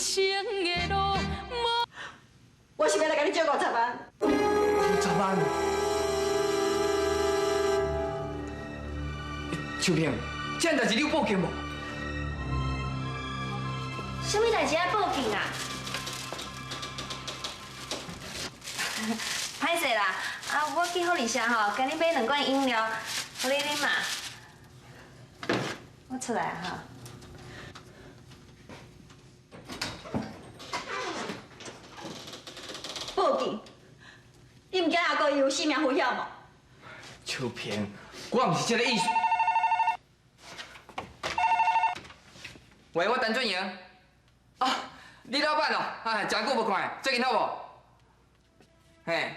生的路。我是要来甲你借50万。50万？秋萍，这样代志你有报警无？什么代志要报警啊？歹势啦，我去福利社吼，甲你买2罐饮料，互你啉嘛。我出来哈。报警！你唔惊阿哥有性命危险无？秋萍，我唔是这个意思。喂，我陈俊营。啊，李老板哦，真久无看，最近好无？嘿，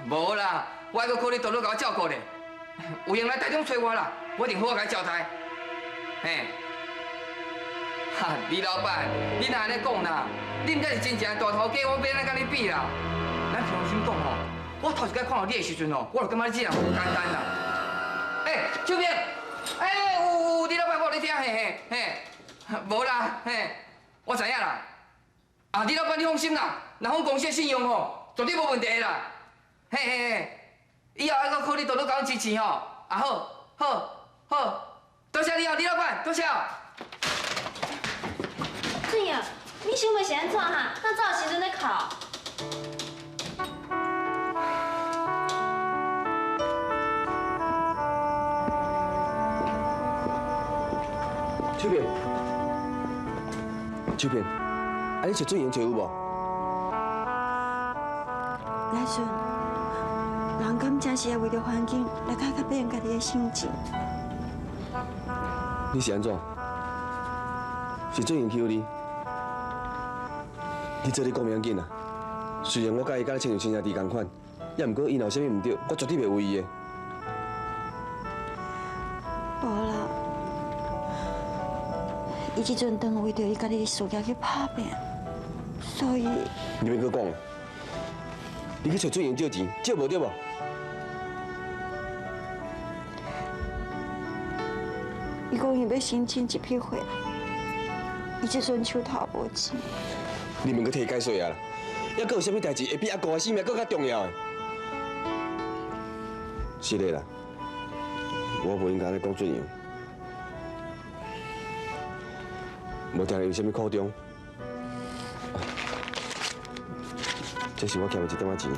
无啦，我还阁靠你多多甲我照顾咧。有闲来台中找我啦，我一定好好甲你交代。嘿，李老板，你哪安尼讲啦？你毋才是真正的大头家，我要安怎甲你比啦？咱平心讲吼，我头一摆看到你的时阵哦，我就感觉你这人无简单啦。秋萍，有李老板，我有咧听，嘿，无啦，嘿，我知影啦。李老板你放心啦，若阮公司的信用吼，绝对无问题啦。嘿，以后还阁靠你多多甲我支持吼。好，多谢你哦，李老板，多谢哦。俊颖，你想袂是安怎哈？那早时阵咧考。秋萍，你找俊英找有无？来顺，人敢真是要为着环境来改变家己的心情。你是安怎？是俊英求你？你做你讲袂要紧啊。虽然我甲伊甲你亲像亲兄弟同款，也毋过伊若有啥物唔对，我绝对袂为伊的。无啦。伊即阵当为着伊家己的事业去打拼，所以你免搁讲，你去找俊英借钱，借无对无？伊讲伊要申请一批货，伊即阵手头无钱。你免搁替伊解释啊啦！还阁有啥物代志会比阿公的性命更较重要的？是的啦，我无应该安尼讲俊英。无定有啥物苦衷，这是我欠的一点仔钱，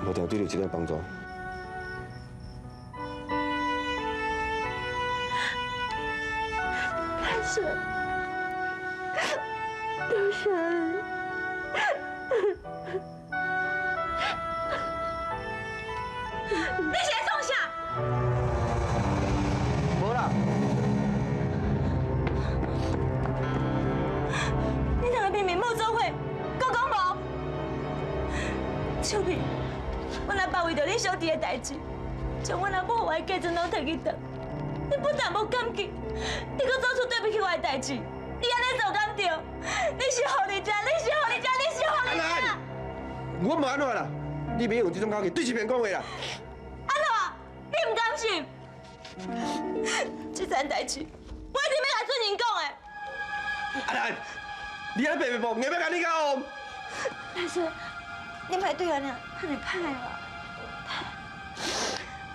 无定对你有一点帮助。大神，大神，你是在创啥？无啦。你两个明明冇做伙，搁讲无？秋萍，我若爸为着你小弟的代志，将我阿母的嫁妆拢摕去倒，你不但无感激，你搁做出对不起我的代志，你安尼做敢对？你是互你家，你是互你家，你是互你家。我无安怎啦，你别用这种口气对一遍讲话啦。安怎？你唔甘心？这件代志，我一定要甲俊英讲的。阿兰，你安尼白白无，硬要甲你讲。大神，你莫对我俩太歹了。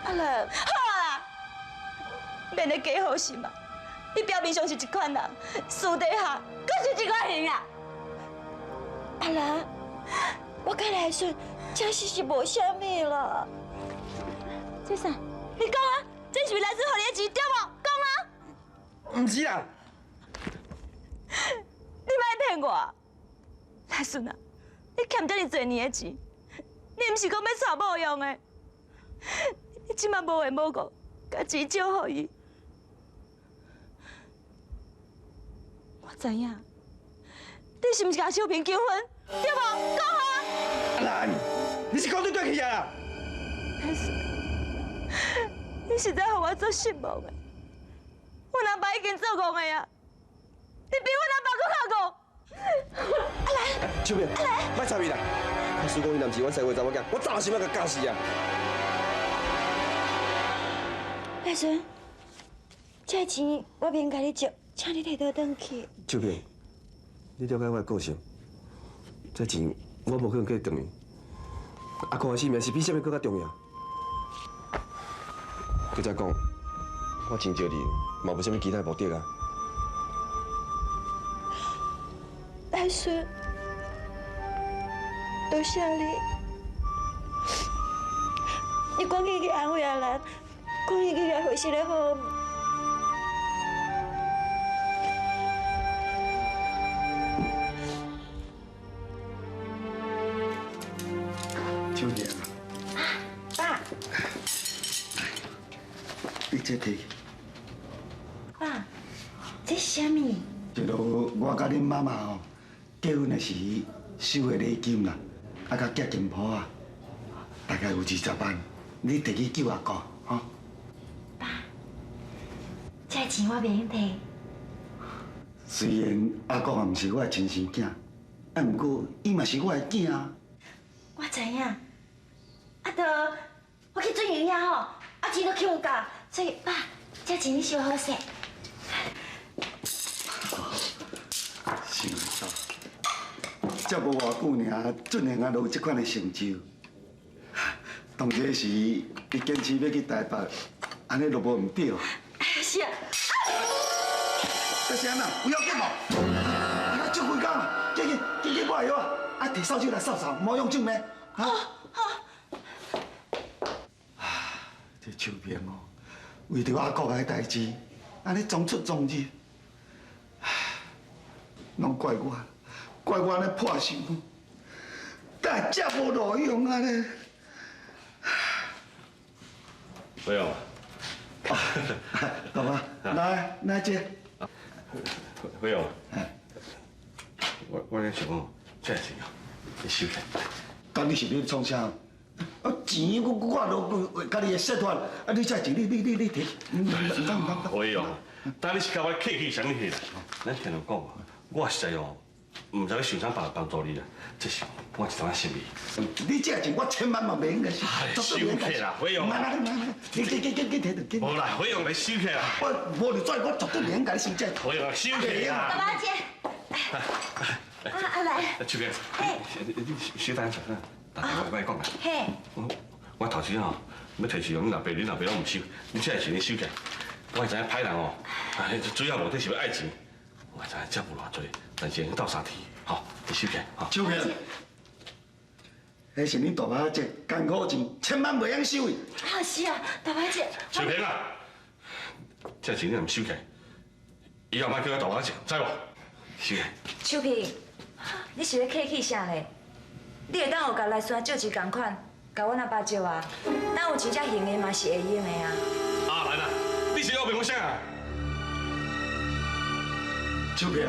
阿兰，好啦，免得假好心嘛。你表面上是一款人，私底下佫是一款人啊。阿兰，我甲来顺真是无啥物啦。这啥？你讲啊，这是不是来自互你的钱对无？讲啊！唔是啦，你莫骗我，来顺啊！你欠这么多年的钱，你毋是讲要娶某用的？你即马无缘无故，甲钱借互伊，我知影，你是毋是甲小平结婚？对无？讲啊！阿兰，你是讲对对去啊？但是，你实在互我做失望的。阮阿爸已经做戆的啊，你比阮阿爸搁较戆。阿兰，秋萍，莫插伊啦！我叔公伊若毋是阮生活查某囝，我早想要甲教死啊！大孙，这钱我免甲你借，请你摕倒转去。秋萍，你了解我的个性，这钱我无可能给你还。阿公的性命是比什么更加重要。佮再讲，我真招你，嘛无什么其他目的啊。来顺，多谢你，你讲起去安慰阿兰，讲起去回心的好。秋莲啊，爸，你这摕，爸，这是啥物？就如我甲恁妈妈吼结婚的时收的礼金啦，啊，甲结金铺啊，大概有20万，你摕去救阿哥，吼。爸，这钱我袂用摕。虽然阿哥也毋是我的亲生囝，啊，毋过伊嘛是我的囝啊。我知影，啊，我去转营遐吼，啊，钱都欠有够，所以爸，这钱你收好势。想袂到，才无偌久尔，俊英啊，有这款的成就。当初时，伊坚持要去台北，安尼都无唔对。是啊。这是安那？不要紧哦。你要做几工？去买药啊！啊，摕扫帚来扫扫，莫用手咩？啊。啊，这秋萍哦，为着阿哥的代志，安尼装出装入，拢怪我安尼破想，但这无路用啊咧。不用。爸爸，来这。不用。我咧想讲，这钱哦，你收起。讲你是要创啥？啊，钱我都家己的说法，啊，你这钱你摕。不用。但你是甲我客气啥物事啦？咱听人讲，我实在哦，唔知要想啥办法帮助你啦。这是我一桩心意。你这钱我千万嘛袂应该收，收起啦，不用。来，你摕着。无啦，不用你收起啦。我无你拽，我绝对袂应该收这。不用收起啦。爸爸姐，阿兰，秋萍，你小等一下，我讲啦。嘿，我头先吼要提示你老爸拢唔收，你这钱你收起来。我会知影歹人哦，主要目的是要爱钱。我会知影这无偌多，但是斗3天，吼，你收起来，吼。秋萍，迄是恁大伯这艰苦钱，千万袂用收的。啊是啊，爸爸姐。秋萍啊，这钱你若唔收起来，以后莫叫我大伯钱，知无？收起来。秋萍，你是要客气啥呢？你会当有甲来山借一共款，甲阮阿爸借啊？咱有真正用的嘛是会用的啊。啊来啦，你是要问我啥？秋萍，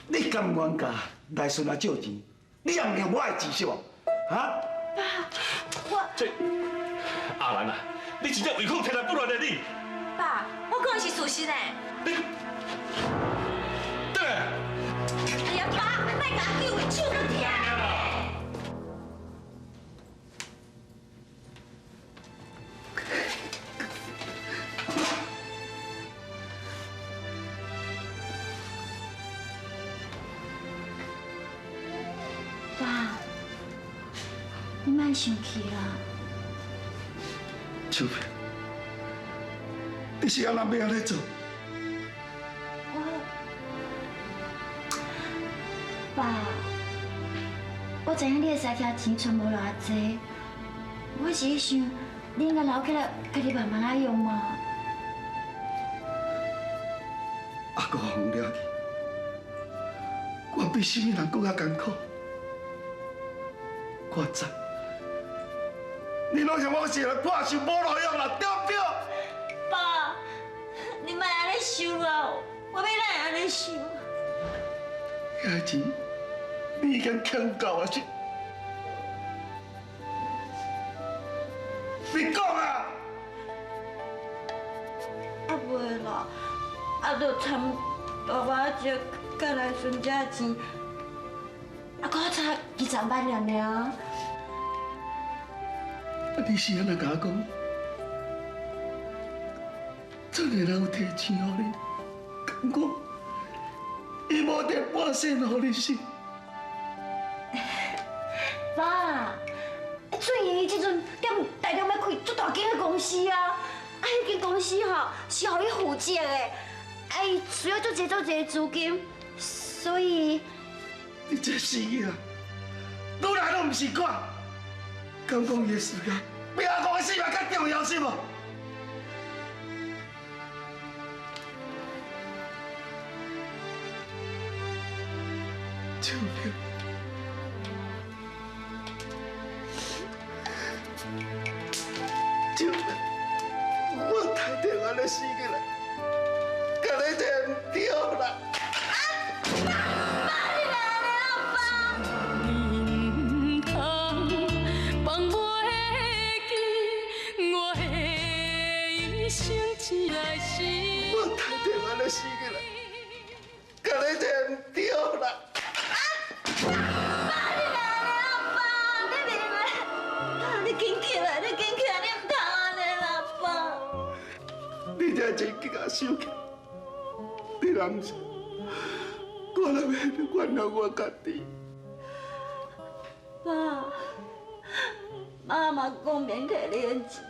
你甘愿甲来顺啊借钱？你也唔用我的钱是无？啊？这阿兰啊，你真正违抗天来不乱的你！爸，我讲的是事实呢。你，对。哎呀，爸，莫甲我叫，手都痛咧。爸，你莫生气啦。秋萍，你是安那要安尼做？爸，我知影你的三条钱存无偌济，我是想你应该留起来，家己慢慢啊用嘛。阿哥红了去，我比什么人更加艰苦。我知，你拢想我是来破想无路用啦，对不对？爸，你莫安尼想啊！我要哪会安尼想？遐钱你已经欠够啊！你讲啊！啊袂啦，啊着参大伯姐甲来顺这钱，啊，搁差20万尔。你是安那甲我讲？真个人有提钱互你，敢讲伊无摕半仙互你是？爸，俊英伊即阵踮台中要开足大间的公司啊，迄间公司吼是互伊负责的，伊需要足侪资金，所以你这死囡仔，愈来都毋是我，敢讲伊的事业比阿公的性命较重要是无？秋萍。就我太电话了死起来，可能这唔对啦。我太电话了死起来，可能这唔对啦。你才真惊受起，你若唔是，我哪要原谅我家己？爸，妈妈讲免摕你的钱。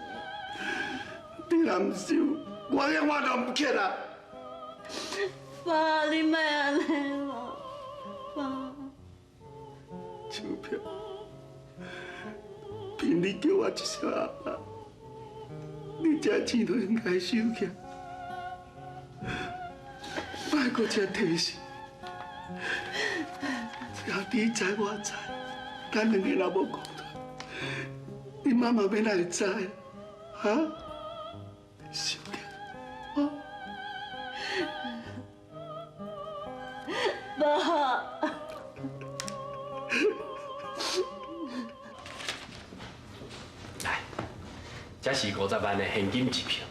你若唔收，我永远都唔欠啦。爸，你莫安尼啦，爸。秋萍，凭你叫我一声阿爸，你这钱都应该收起，莫搁这提示。只要你知我知，咱两个若无讲妥，你妈妈要哪会知啊？收起，哦。爸。来，这是50万的现金支票，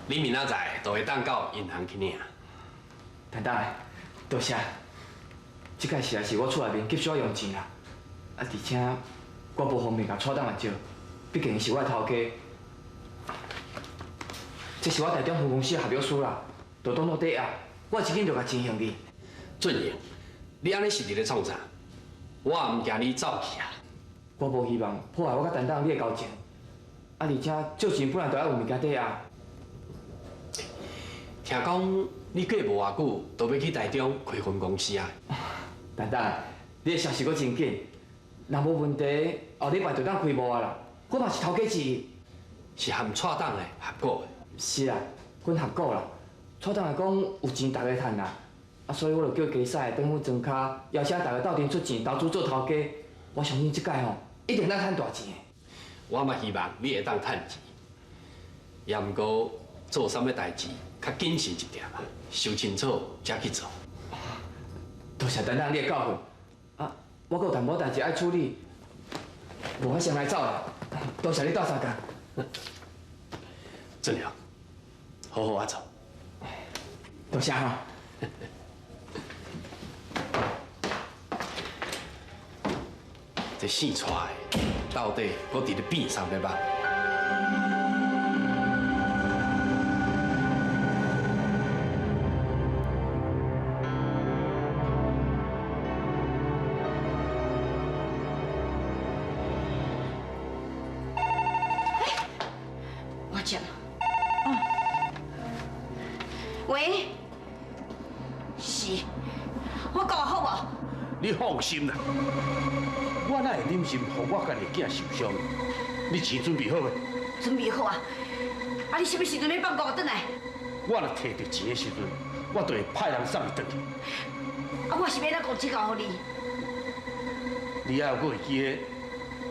你明仔载就会当到银行去领。等等，多谢。这届实在是我厝内面急需要用钱啦，而且我无方便甲蔡董来借，毕竟是我的头家。这是我台中分公司的合约书啦，就当作抵押，我一紧就甲钱还你。俊英，你安尼是伫咧创啥？我也唔惊你走去啊。我无希望破坏我甲等等你的交情，而且借钱本来就要有物件抵押。听讲你过无偌久，就要去台中开分公司啊？等等，你的消息阁真紧，若无问题，后礼拜就当开幕啊啦。我嘛是头家之一，是含蔡董的合股的。是啊，阮合股啦。蔡董来讲有钱大家趁啦，所以我就叫家婿等阮庄卡，邀请大家斗阵出钱投资做头家。我相信这届吼一定当趁大钱的。我嘛希望你会当趁钱，也毋过做啥物代志较谨慎一点啊，想清楚才去做。多谢等等你的教训，啊，我阁有淡薄代志爱处理，无我先来走啦。多谢你斗相共。俊良，好好啊做。多谢哈。这生出来到底我伫咧变啥物吧？我接。喂，是，我讲好无？你放心啦，我哪会忍心让我家己囝受伤？你钱准备好未？准备好啊！啊，你什么时阵要放我转来？我若摕到钱的时阵，我就会派人送伊转去。啊，我是要哪讲这个给你？你还有搁会记得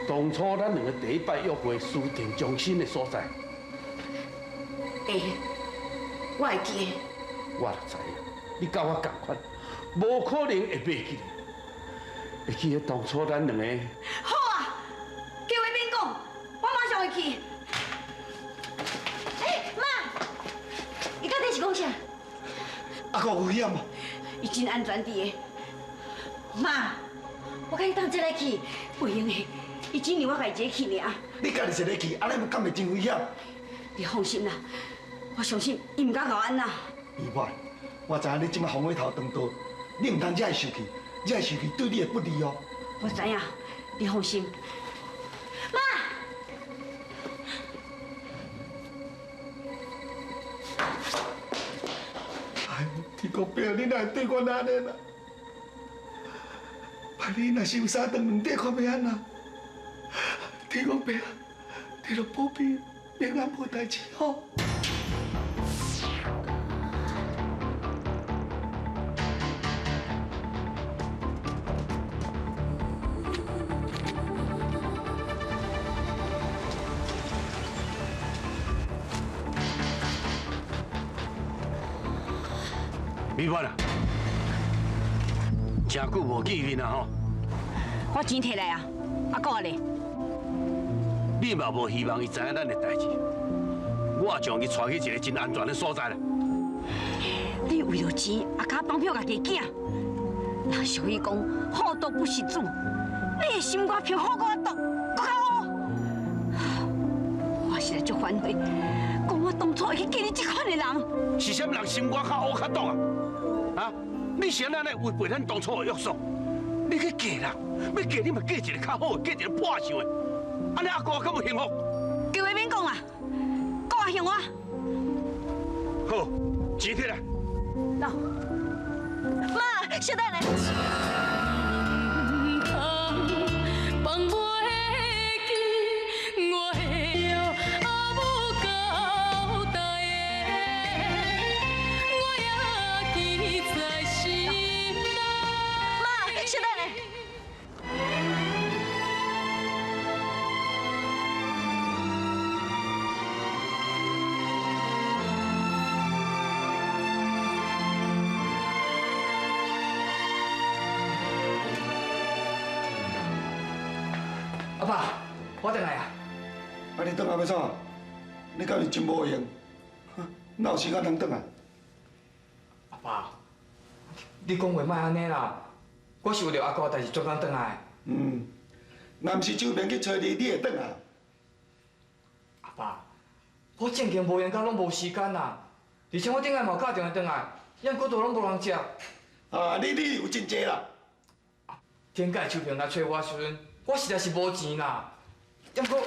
当初咱两个第一摆约会私定终身的所在？会，我会记得。我就知影，你甲我同款，无可能会袂记得。会记得当初咱两个。好啊，叫我免讲，我马上会去。妈，伊到底是讲啥？阿公有危险无？伊真安全伫的。妈，我甲你当这个去，袂用的，伊只让我家己一个去尔。你家己一个去，安尼敢袂真危险？你放心啦，我我相信伊唔敢甲我安那。伊婉，我知影你即摆风火头长大，你唔通惹伊生气，惹伊生气对你会不利哦。我知影，你放心。妈，哎，天公伯，你哪会对我安尼啦？万你若是有三顿两顿，看要安那？天公伯，你著保庇平安无代志吼。美婉啊，真久无见面啊吼！我钱摕来啊，阿哥咧。你嘛无希望伊知影咱的代志，我将伊带去一个真安全的所在啦。你为了钱，啊，敢放票家己囝？人俗语讲，好毒不食子，你的心肝偏好我毒，搁较恶。我实在足反悔，讲我当初会去见你这款的人。是啥人心肝较黑较毒啊？啊！你是安尼违背咱当初的约束，你去嫁人，要嫁你嘛嫁一个较好的，嫁一个破相的，安尼阿哥敢有幸福？叫话免讲啦，讲啊向我。好，钱摕来。走。妈，小等下。阿爸，我回来啊！啊，你转来要怎？你敢是真无用？哪有时间通转来？阿爸，你讲话莫安尼啦！我是为了阿哥代志专工转来。若毋是周边去找你，你会转来？阿爸，我正经无闲到拢无时间啦，而且我顶下嘛有打电话转来，因骨头拢无人接。啊，你有真济啦！天界秋萍来找我的时阵，我实在是无钱啦。不过，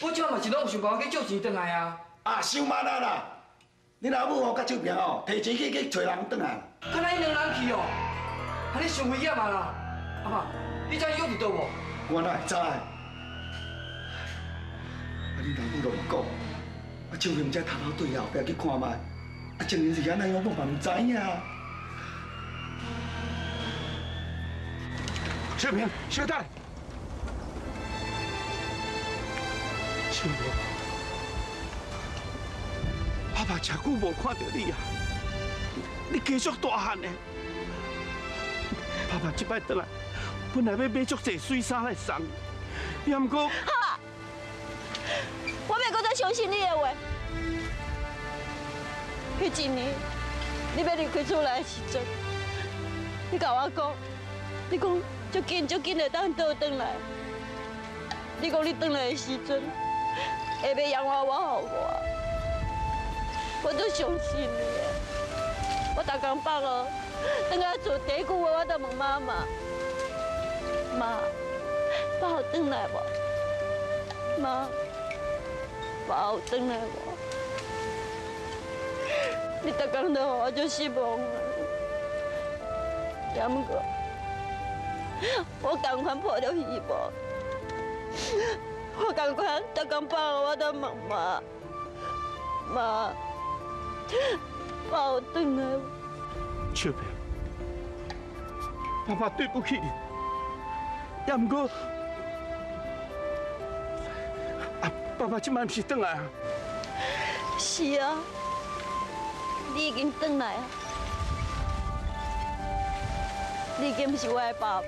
我即摆嘛是拢有想办法去借钱转来啊。啊，想慢啊啦！你老母甲周平哦，提前去找人转来。看咱伊两人去哦，安尼伤危险啊啦！阿爸，你知影约伫倒无？我哪会知？啊，你老母都唔讲，啊，周平才头头对后壁去看卖，啊，情形是安尼，我嘛唔知影。小平，小等。小平，爸爸真久无看到你啊！你继续大汉呢？爸爸这摆回来，本来要买足济水衫来送，也毋过。好，我袂搁再相信你的话。迄一年，你要离开厝内的时阵，你甲我讲，你讲足紧会当倒转来。你讲你转来的时阵，会要养娃娃互我就相信你的。我逐工放学，等下厝第一句话我就问妈妈：妈，爸有转来无？妈，爸有转来无？你逐工都互我足失望啊！也毋过，我同款抱着希望，我同款逐工放学我都问妈：妈，爸有转来无？小平，爸爸对不起你，也毋过，啊，爸爸今晚不是转来啊？是啊，你已经转来啊，你已经不是我的爸爸。